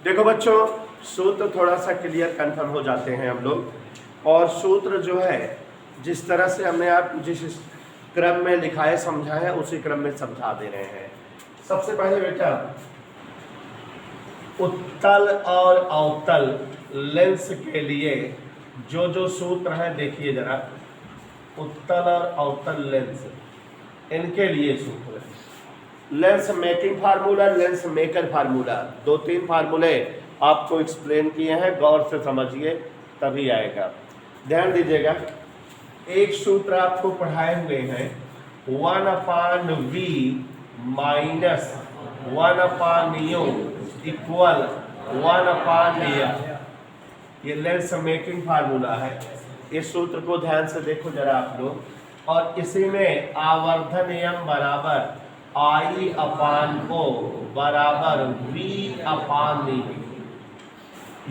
देखो बच्चों, सूत्र थोड़ा सा क्लियर कंफर्म हो जाते हैं हम लोग। और सूत्र जो है जिस तरह से हमने आप जिस क्रम में लिखाए समझाया उसी क्रम में समझा दे रहे हैं। सबसे पहले बेटा उत्तल और अवतल लेंस के लिए जो जो सूत्र है देखिए जरा। उत्तल और अवतल लेंस इनके लिए सूत्र, lens making formula, lens maker formula, 2-3 फार्मूले आपको एक्सप्लेन किए हैं, गौर से समझिए तभी आएगा। ध्यान दीजिएगा, एक सूत्र आपको पढ़ाए हुए हैं 1/v minus 1/u equal 1/f। ये लेंस मेकिंग फार्मूला है। इस सूत्र को ध्यान से देखो जरा आप लोग, और इसी में आवर्धन नियम बराबर I/O बराबर V/e।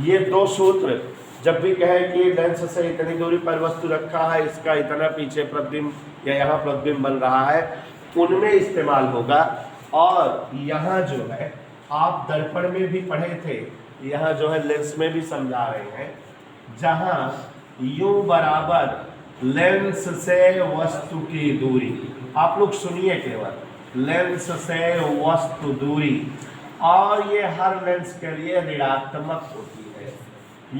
ये दो सूत्र जब भी कहे कि लेंस से इतनी दूरी पर वस्तु रखा है, इसका इतना पीछे प्रतिबिंब या यहाँ प्रतिबिंब बन रहा है, उनमें इस्तेमाल होगा। और यहाँ जो है आप दर्पण में भी पढ़े थे, यहाँ जो है लेंस में भी समझा रहे हैं, जहाँ U बराबर लेंस से वस्तु की दूरी। आप लोग सुनिए केवल, लेंस से वस्तु दूरी, और ये हर लेंस के लिए ऋणात्मक होती है।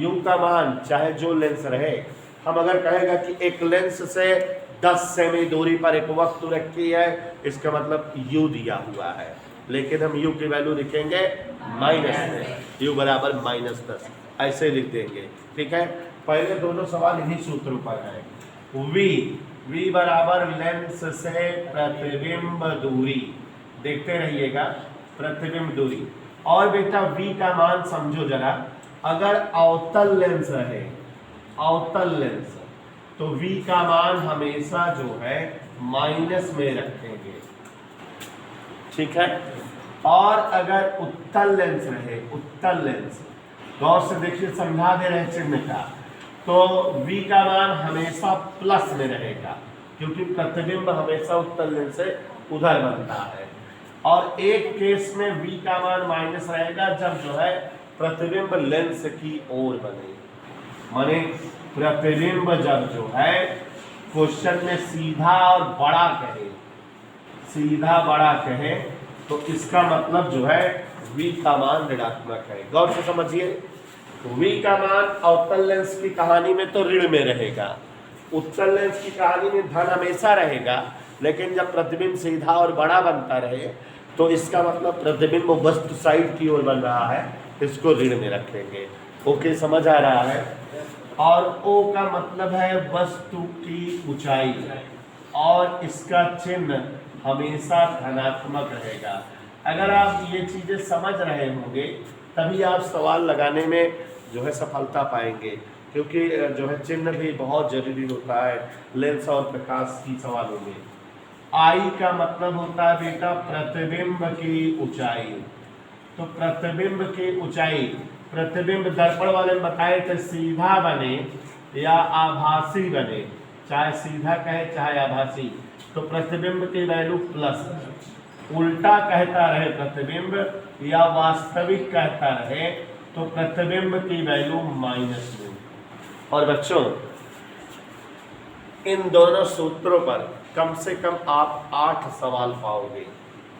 U का मान चाहे जो लेंस रहे, हम अगर कहेगा कि एक लेंस से 10 सेमी दूरी पर एक वस्तु रखी है, इसका मतलब U दिया हुआ है, लेकिन हम U की वैल्यू लिखेंगे -10, U बराबर -10 ऐसे लिख देंगे। ठीक है, पहले दोनों सवाल इन्हीं सूत्रों पर है। V बराबर लेंस से प्रतिबिंब दूरी, देखते रहिएगा प्रतिबिंब दूरी। और बेटा V का मान समझो जरा, अगर अवतल लेंस रहे, अवतल लेंस, तो V का मान हमेशा जो है माइनस में रखेंगे। ठीक है, और अगर उत्तल लेंस रहे, उत्तल लेंस, गौर से देखिए समझा दे रहे चिन्ह का, तो V का मान हमेशा प्लस में रहेगा, क्योंकि प्रतिबिंब हमेशा उत्तल लेंस से उधर बनता है। और एक केस में V का मान माइनस रहेगा, जब जो है प्रतिबिंब लेंस की ओर बने, माने प्रतिबिंब जब जो है क्वेश्चन में सीधा और बड़ा कहे, सीधा बड़ा कहे, तो इसका मतलब जो है V का मान ऋणात्मक है। गौर से समझिए, V का मान अवतल लेंस की कहानी में तो ऋण में रहेगा, उत्तल लेंस की कहानी में धन हमेशा रहेगा, लेकिन जब प्रतिबिंब सीधा और बड़ा बनता रहे तो इसका मतलब प्रतिबिंब वस्तु साइड की ओर बन रहा है, इसको ऋण में रखेंगे। ओके, समझ आ रहा है। और O का मतलब है वस्तु की ऊंचाई, और इसका चिन्ह हमेशा धनात्मक रहेगा। अगर आप ये चीजें समझ रहे होंगे तभी आप सवाल लगाने में जो है सफलता पाएंगे, क्योंकि जो है चिन्ह भी बहुत जरूरी होता है लेंस और प्रकाश की सवालों में। I का मतलब होता है बेटा प्रतिबिंब की ऊंचाई। तो प्रतिबिंब की ऊंचाई, प्रतिबिंब दर्पण वाले में बताए थे सीधा बने या आभासी बने, चाहे सीधा कहे चाहे आभासी, तो प्रतिबिंब की वैल्यू प्लस, उल्टा कहता रहे प्रतिबिंब या वास्तविक कहता रहे तो प्रतिबिंब की वैल्यू -2। और बच्चों, इन दोनों सूत्रों पर कम से कम आप 8 सवाल पाओगे,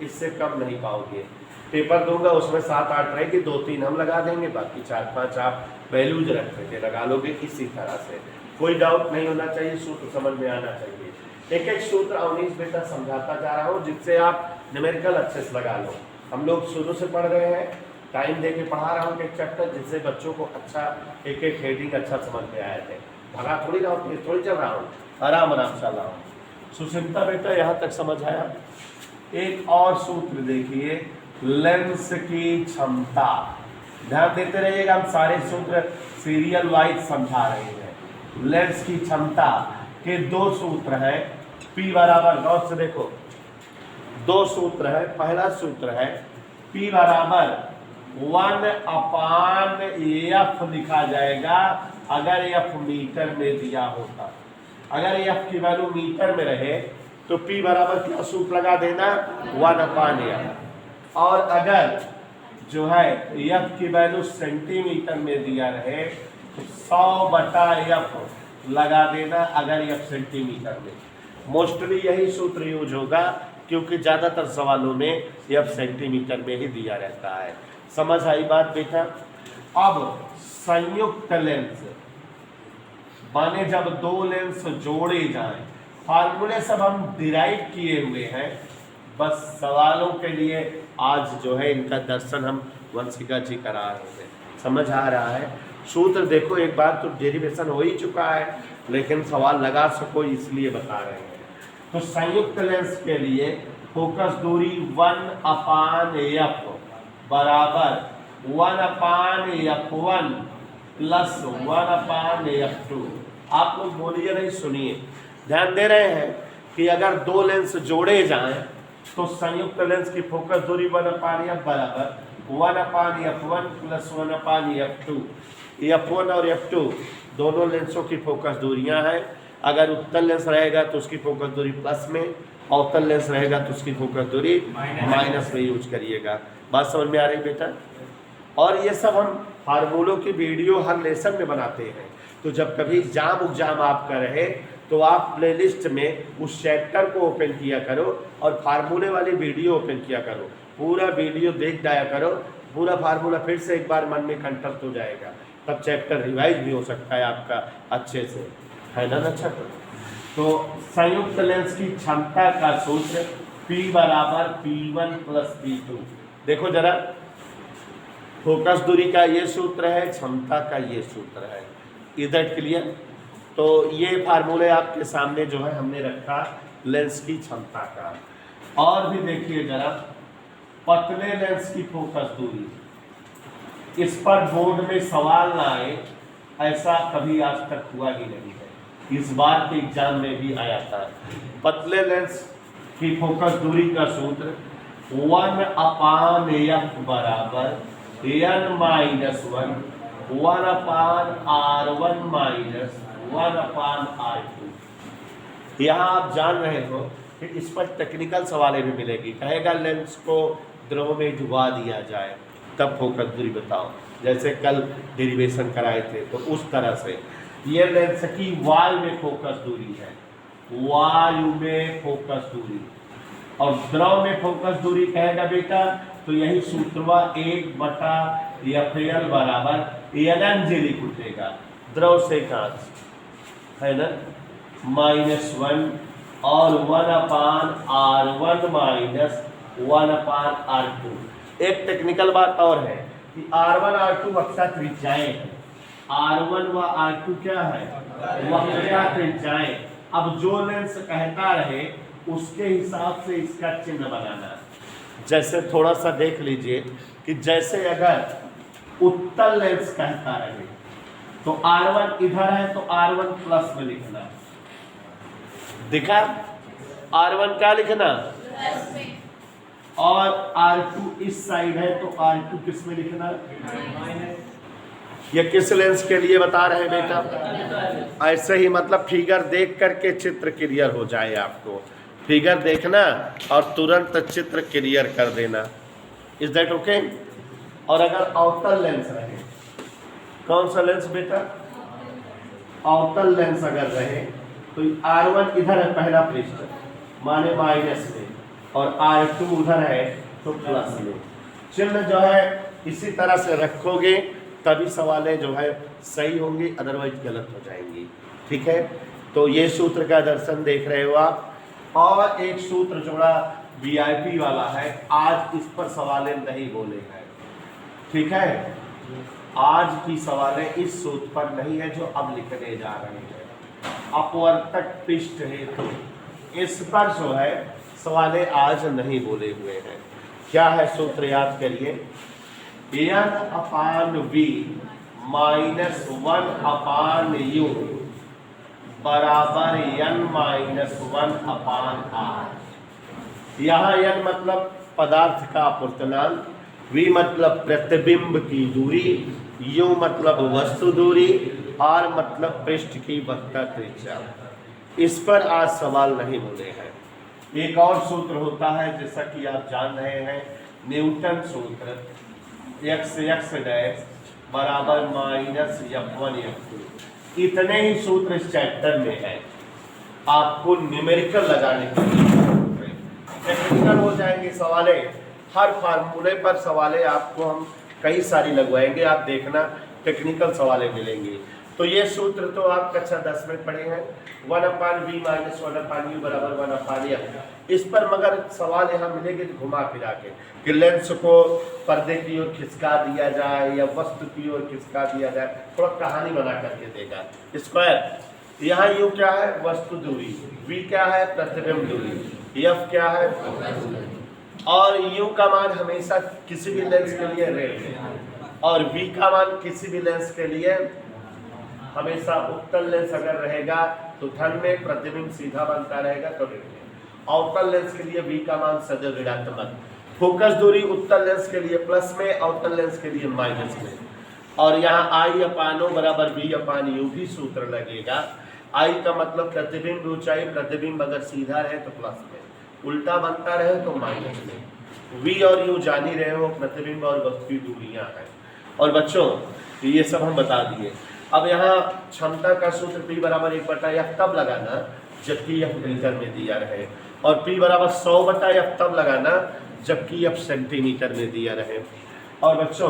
इससे कम नहीं पाओगे। पेपर दूंगा उसमें 7-8 रहेगी, 2-3 हम लगा देंगे, बाकी 4-5 आप वैल्यूज रख करके लगा लोगे। इसी तरह से कोई डाउट नहीं होना चाहिए, सूत्र समझ में आना चाहिए। एक एक सूत्र अवनीश बेटा समझाता जा रहा हूँ, जिससे आप न्यूमेरिकल अच्छे से लगा लो। हम लोग शुरू से पढ़ रहे हैं, टाइम दे के पढ़ा रहा हूँ एक चैप्टर, जिससे बच्चों को अच्छा एक एक हेडिंग अच्छा समझ में आए थे। भगा थोड़ी रहा हूँ, थोड़ी चल रहा हूँ, आराम आराम चल रहा हूँ। सुचिंता बेटा यहाँ तक समझ आया। एक और सूत्र देखिए, लेंस की क्षमता, ध्यान देते रहिएगा, हम सारे सूत्र सीरियल वाइज समझा रहे हैं। लेंस की क्षमता के 2 सूत्र हैं, P बराबर, गौर से देखो 2 सूत्र है। पहला सूत्र है P बराबर 1/f लिखा जाएगा अगर F मीटर में दिया होता। अगर F की वैल्यू मीटर में रहे तो P बराबर क्या सूत्र लगा देना, 1/f। और अगर जो है एफ की वैल्यू सेंटीमीटर में दिया रहे तो 100/f लगा देना, अगर एफ सेंटीमीटर में। मोस्टली यही सूत्र यूज होगा क्योंकि ज़्यादातर सवालों में एफ सेंटीमीटर में ही दिया रहता है। समझ आई बात बेटा? अब संयुक्त लेंस माने जब दो लेंस जोड़े जाएं, फार्मूले सब हम डिराइव किए हुए हैं, बस सवालों के लिए आज जो है इनका दर्शन हम वंशिका जी करा रहे हैं। समझ आ रहा है? सूत्र देखो, एक बार तो डेरिवेशन हो ही चुका है, लेकिन सवाल लगा सको इसलिए बता रहे हैं। तो संयुक्त लेंस के लिए फोकस दूरी 1/f बराबर 1/f1 प्लस 1/f2। आप लोग बोलिए नहीं, सुनिए, ध्यान दे रहे हैं कि अगर दो लेंस जोड़े जाएं तो संयुक्त लेंस की फोकस दूरी 1/f बराबर 1/f1 प्लस 1/f2। f1 और f2 दोनों लेंसों की फोकस दूरियां हैं। अगर उत्तल लेंस रहेगा तो उसकी फोकस दूरी प्लस में, अवतल लेंस रहेगा तो उसकी फोकस दूरी माइनस में यूज करिएगा। बात समझ में आ रही बेटा? और ये सब हम फार्मूलों की वीडियो हर लेसन में बनाते हैं, तो जब कभी एग्जाम आपका रहे तो आप प्लेलिस्ट में उस चैप्टर को ओपन किया करो और फार्मूले वाली वीडियो ओपन किया करो, पूरा वीडियो देख जाया करो, पूरा फार्मूला फिर से एक बार मन में कंठस्थ हो जाएगा, तब चैप्टर रिवाइज भी हो सकता है आपका अच्छे से, है ना अच्छा। तो संयुक्त लेंस की क्षमता का सूत्र P बराबर P1 प्लस P2। देखो जरा, फोकस दूरी का ये सूत्र है, क्षमता का ये सूत्र है। इधर क्लियर? तो ये फार्मूले आपके सामने जो है हमने रखा लेंस की क्षमता का। और भी देखिए जरा, पतले लेंस की फोकस दूरी, इस पर बोर्ड में सवाल ना आए ऐसा कभी आज तक हुआ ही नहीं है, इस बार के एग्जाम में भी आया था। पतले लेंस की फोकस दूरी का सूत्र 1/f बराबर n-1 1/r1 माइनस 1/r2। यहाँ आप जान रहे हो कि इस पर टेक्निकल सवालें भी मिलेगी। कहेगा लेंस को द्रव में डुबा दिया जाए तब फोकस दूरी बताओ, जैसे कल डेरिवेशन कराए थे, तो उस तरह से ये लेंस की वायु में फोकस दूरी है, वायु में फोकस दूरी, और द्रव में फोकस दूरी कहेगा बेटा तो यही सूत्रवा 1/Fl बराबर NNJ लिख उठेगा, द्रव से कांच, है ना, -1 और 1/r1 माइनस 1/r2। एक टेक्निकल बात और है कि r1 r2 वक्रता त्रिज्याएं हैं, r1 व r2 क्या है, वक्रता त्रिज्याएं। अब जो लेंस कहता रहे उसके हिसाब से इसका चिन्ह बनाना। जैसे थोड़ा सा देख लीजिए कि जैसे अगर उत्तल लेंस कहता रहे तो r1 इधर है तो r1 प्लस में लिखना, दिखा, r1 क्या लिखना, और r2 इस साइड है तो r2 किस में लिखना, ये किस लेंस के लिए बता रहे हैं बेटा? ऐसे ही मतलब फिगर देख करके चित्र क्लियर हो जाए आपको, फिगर देखना और तुरंत चित्र क्लियर कर देना। Is that okay? और अगर अवतल लेंस रहे, कौन सा लेंस बेटा, अवतल लेंस अगर रहे तो r1 इधर है पहला पृष्ठ माने माइनस में, और r2 उधर है तो प्लस में। चिन्ह जो है इसी तरह से रखोगे तभी सवालें जो है सही होंगी, अदरवाइज गलत हो जाएंगी। ठीक है, तो ये सूत्र का दर्शन देख रहे हो आप। और एक सूत्र जोड़ा VIP वाला है, आज इस पर सवालें नहीं बोले हैं, ठीक है, आज की सवालें इस सूत्र पर नहीं है जो अब लिखने जा रहे हैं। अपवर्तक पृष्ठ हेतु इस पर जो है सवालें आज नहीं बोले हुए हैं। क्या है सूत्र, याद करिए, n/v -1/u बराबर n-1/r। यहाँ n मतलब पदार्थ का अपूर्णांक, v मतलब प्रतिबिंब की दूरी, u मतलब वस्तु दूरी, r मतलब पृष्ठ की वक्रता त्रिज्या। इस पर आज सवाल नहीं बोले हैं। एक और सूत्र होता है जैसा कि आप जान रहे हैं, न्यूटन सूत्र, x डैश बराबर माइनस f1 f2। इतने ही सूत्र इस चैप्टर में है। आपको न्यूमेरिकल लगाने के लिए टेक्निकल हो जाएंगे सवाले, हर फार्मूले पर सवाले आपको हम कई सारी लगवाएंगे, आप देखना टेक्निकल सवाले मिलेंगे। तो ये सूत्र तो आप कक्षा 10 में पढ़े हैं, 1/v माइनस 1/u बराबर 1/f। इस पर मगर सवाल यहाँ मिलेंगे घुमा फिरा के कि लेंस को पर्दे की ओर खिसका दिया जाए या वस्तु की ओर खिसका दिया जाए, थोड़ा कहानी बना करके देगा। स्क्वायर यहाँ u क्या है वस्तु दूरी, v क्या है प्रतिबिंब दूरी, f क्या है, और u का मान हमेशा किसी भी लेंस के लिए रेल है, और v का मान किसी भी लेंस के लिए हमेशा उत्तल लेंस अगर रहेगा तो धन में, प्रतिबिंब सीधा बनता रहेगा तो ऋण में। अवतल लेंस के लिए v का मान सदैव ऋणात्मक, फोकस दूरी उत्तल लेंस के लिए प्लस में, अवतल लेंस के लिए माइनस में। और यहाँ I/O बराबर V/U भी सूत्र लगेगा। I का मतलब प्रतिबिंब ऊंचाई, प्रतिबिंब अगर सीधा रहे तो प्लस में, उल्टा बनता रहे तो माइनस में। V और U जान ही रहे हो प्रतिबिंब और वस्तु की दूरियां हैं। और बच्चों ये सब हम बता दिए। अब यहाँ क्षमता का सूत्र P बराबर 1/F तब लगाना जबकि F मीटर में दिया रहे, और P बराबर 100/F तब लगाना जबकि F सेंटीमीटर में दिया रहे। और बच्चों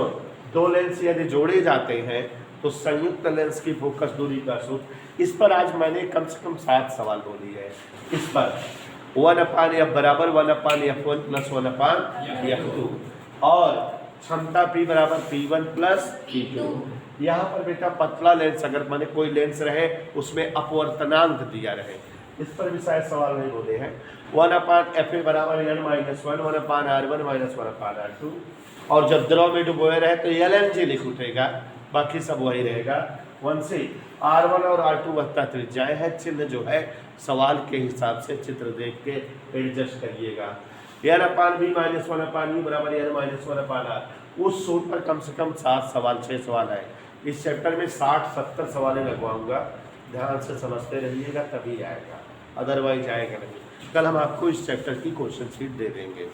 दो लेंस यदि जोड़े जाते हैं तो संयुक्त लेंस की फोकस दूरी का सूत्र, इस पर आज मैंने कम से कम 7 सवाल बोली है। इस पर 1/F बराबर 1/F1 प्लस 1/F2, और क्षमता P बराबर P1 प्लस P2। यहाँ पर बेटा पतला लेंस अगर माने कोई लेंस रहे उसमें अपवर्तनांक दिया रहे, इस पर भी शायद सवाल नहीं बोले हैं। 1/Fa बराबर n-1 1/r1 माइनस 1/r2, और जब द्रव में डुबोए रहे तो LNG लिख उठेगा, बाकी सब वही रहेगा। 1 से R1 और R2 वत्ता त्रिज्याएं है, चिन्ह जो है सवाल के हिसाब से चित्र देख के एडजस्ट करिएगा। n/v माइनस 1/u बराबर n-1/r। उस सूत्र पर कम से कम 7 सवाल 6 सवाल है। इस चैप्टर में 60-70 सवालें लगवाऊंगा, ध्यान से समझते रहिएगा तभी आएगा, अदरवाइज आएगा नहीं। कल हम आपको इस चैप्टर की क्वेश्चन शीट दे देंगे।